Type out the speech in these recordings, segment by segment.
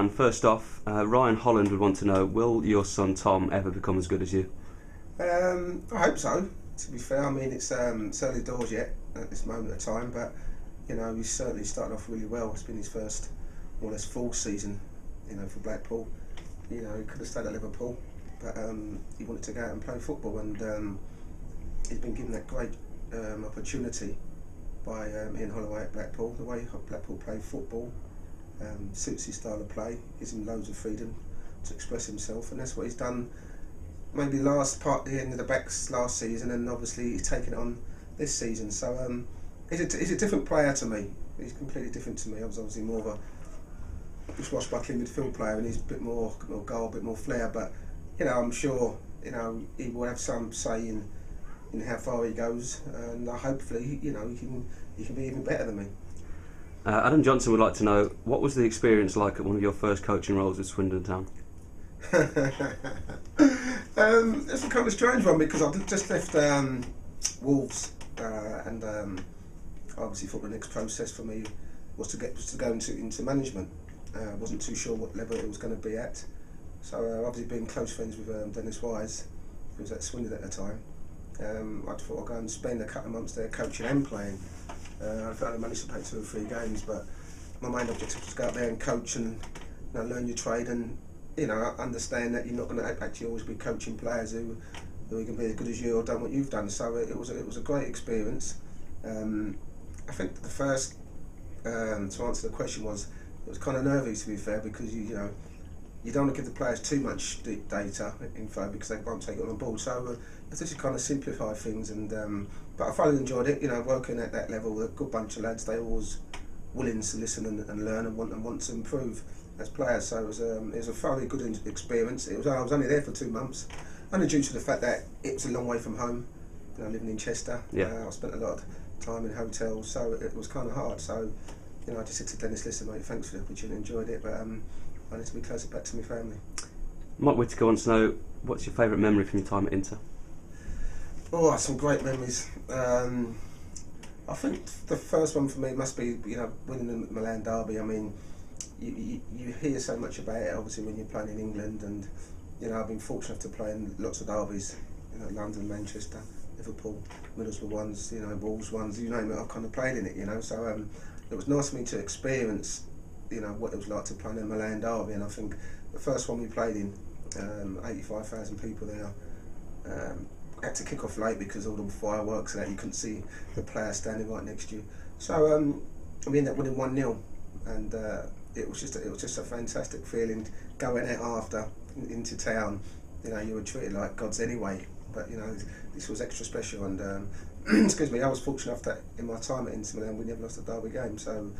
And first off, Ryan Holland would want to know, will your son Tom ever become as good as you? I hope so. To be fair, I mean it's early doors yet at this moment of time, but you know he's certainly started off really well. It's been his first, more or less, full season, you know, for Blackpool. You know, he could have stayed at Liverpool, but he wanted to go out and play football, and he's been given that great opportunity by Ian Holloway at Blackpool. The way Blackpool play football suits his style of play, gives him loads of freedom to express himself, and that's what he's done. Maybe the end of the backs last season, and obviously he's taken it on this season. So he's a different player to me. He's completely different to me. I was obviously more of a swashbuckling midfield player, and he's a bit more goal, a bit more flair. But you know, I'm sure you know he will have some say in how far he goes, and hopefully you know he can be even better than me. Adam Johnson would like to know, what was the experience like at one of your first coaching roles at Swindon Town? It's a kind of strange one because I just left Wolves, and obviously thought the next process for me was to go into management. I wasn't too sure what level it was going to be at, so obviously being close friends with Dennis Wise, who was at Swindon at the time, I thought I'd go and spend a couple of months there coaching and playing. I felt I managed to play 2 or 3 games, but my main objective was to go out there and coach and learn your trade, and you know, understand that you're not going to actually always be coaching players who can be as good as you or done what you've done. So it was a great experience. I think the first to answer the question was, it was kind of nervy, to be fair, because you don't want to give the players too much data info because they won't take it on board. So it's just kind of simplify things, and but I thoroughly enjoyed it. You know, working at that level with a good bunch of lads, they always willing to listen and learn and want to improve as players. So it was a thoroughly good experience. I was only there for 2 months, only due to the fact that it was a long way from home. You know, living in Chester, I spent a lot of time in hotels, so it was kind of hard. So you know, I just said to Dennis, listen mate, thanks for the opportunity, enjoyed it, but I need to be closer back to my family. Mike Whittaker wants to know, what's your favourite memory from your time at Ince? Oh, some great memories. I think the first one for me must be, you know, winning the Milan derby. I mean, you hear so much about it, obviously, when you're playing in England, and you know, I've been fortunate to play in lots of derbies, you know, London, Manchester, Liverpool, Middlesbrough ones, you know, Wolves ones, you name it, I've kind of played in it, you know. So it was nice for me to experience, you know, what it was like to play in a Milan derby. And I think the first one we played in, 85,000 people there. Had to kick off late because all the fireworks and that, you couldn't see the player standing right next to you. So we ended up winning 1-0, and it was just a fantastic feeling going out after into town. You know, you were treated like gods anyway, but you know, this was extra special. And excuse me, I was fortunate enough that in my time at Ince Milan we never lost a derby game, so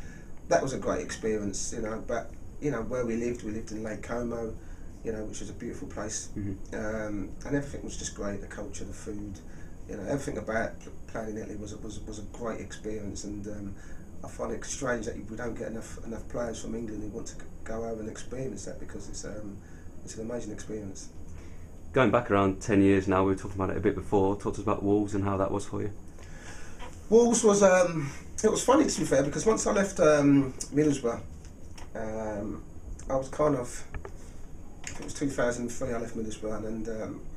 that was a great experience. You know, but you know, where we lived in Lake Como, you know, which was a beautiful place, and everything was just great. The culture, the food, you know, everything about playing in Italy was a great experience. And I find it strange that we don't get enough players from England who want to go over and experience that, because it's an amazing experience. Going back around 10 years now, we were talking about it a bit before. Talk to us about Wolves and how that was for you. Wolves was it was funny, to be fair, because once I left Middlesbrough, I was kind of, it was 2003 I left Middlesbrough, and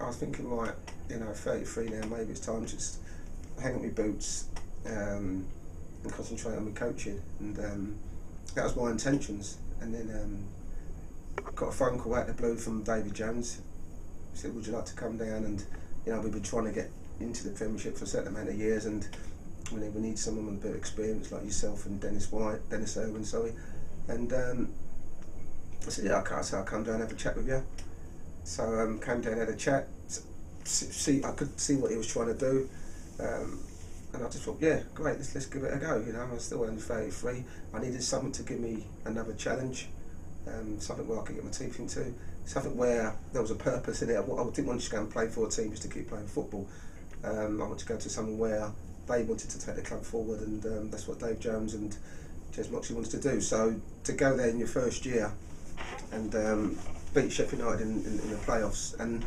I was thinking, right, you know, 33 now, maybe it's time to just hang up my boots and concentrate on my coaching, and that was my intentions. And then got a phone call out of the blue from David Jones. He said, would you like to come down? And you know, we've been trying to get into the Premiership for a certain amount of years, and we need someone with a bit of experience like yourself and Dennis Irwin, sorry. And I said, yeah, okay, so I'll come down and have a chat with you. So came down and had a chat, I could see what he was trying to do, and I just thought, yeah, great, let's give it a go. You know, I was still only 33, I needed something to give me another challenge, something where I could get my teeth into, something where there was a purpose in it. I didn't want to just go and play for a team just to keep playing football. I wanted to go to somewhere where they wanted to take the club forward, and that's what Dave Jones and Jez Moxley wanted to do. So to go there in your first year and beat Sheffield United in the playoffs, and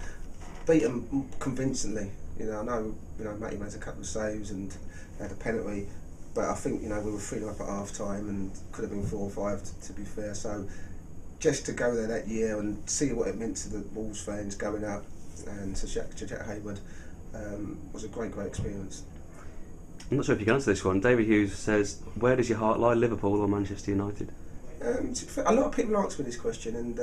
beat them convincingly. You know, I know, you know, Matty made a couple of saves and had a penalty, but I think, you know, we were 3-0 up at half time and could have been 4 or 5 to be fair. So just to go there that year and see what it meant to the Wolves fans going up and to Jack Hayward was a great experience. I'm not sure if you can answer this one. David Hughes says, where does your heart lie, Liverpool or Manchester United? A lot of people ask me this question, and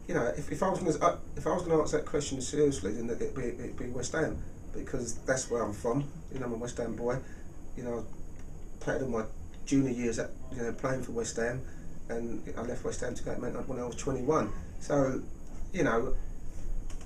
you know, if I was going to answer that question seriously, then it'd be West Ham, because that's where I'm from. You know, I'm a West Ham boy. You know, I played all my junior years playing for West Ham, and I left West Ham to go to Man when I was 21. So, you know,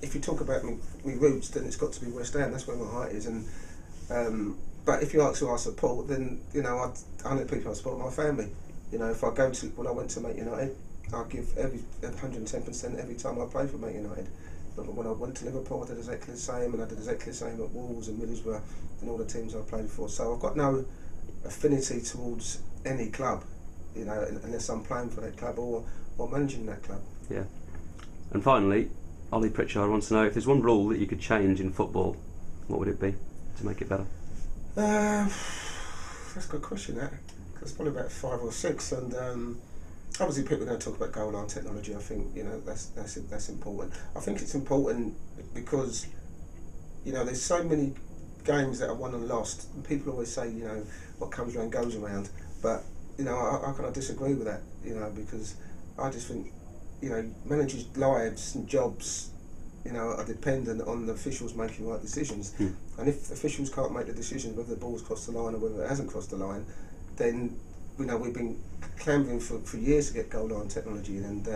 if you talk about me roots, then it's got to be West Ham. That's where my heart is. And but if you ask who I support, then you know, I know people I support my family. You know, when I went to Man United, I give 110% every time I play for Man United. But when I went to Liverpool, I did exactly the same, and I did exactly the same at Wolves and Middlesbrough and all the teams I played for. So I've got no affinity towards any club, you know, unless I'm playing for that club or managing that club. Yeah. And finally, Ollie Pritchard wants to know if there's one rule that you could change in football, what would it be to make it better? That's a good question, that. There's probably about 5 or 6, and obviously people are going to talk about goal line technology. I think, you know, that's important. I think it's important because, you know, there's so many games that are won and lost, and people always say, you know, what comes around goes around, but you know, I kind of disagree with that, you know, because I just think, you know, managers' lives and jobs, you know, are dependent on the officials making the right decisions. And if officials can't make the decisions whether the ball's crossed the line or whether it hasn't crossed the line, then, you know, we've been clambering for years to get goal line technology, and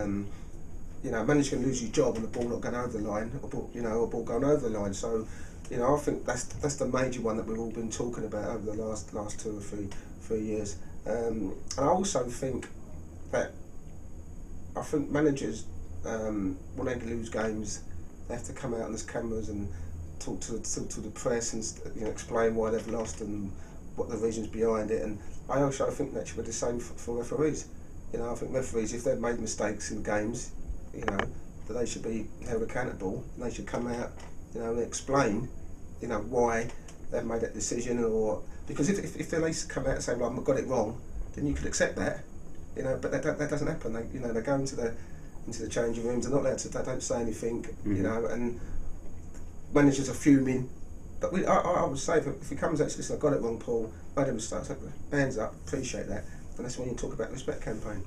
you know, a manager can lose his job and the ball not going over the line, or ball going over the line. So, you know, I think that's the major one that we've all been talking about over the last 2 or 3 years. And I also think that managers, when they lose games, they have to come out on these cameras and talk to the press and, you know, explain why they've lost and what the reasons behind it. And I also think that should be the same for referees. You know, I think referees, if they've made mistakes in games, you know, that they should be held accountable, and they should come out, you know, and explain, you know, why they've made that decision. Or because if they come out and say, well, I've got it wrong, then you could accept that, you know. But that doesn't happen. They go into the changing rooms. They're not allowed to. They don't say anything, you know. And managers are fuming. But I would say if he comes out and says, listen, I got it wrong, Paul, made a mistake, hands up, appreciate that. And that's when you talk about the respect campaign.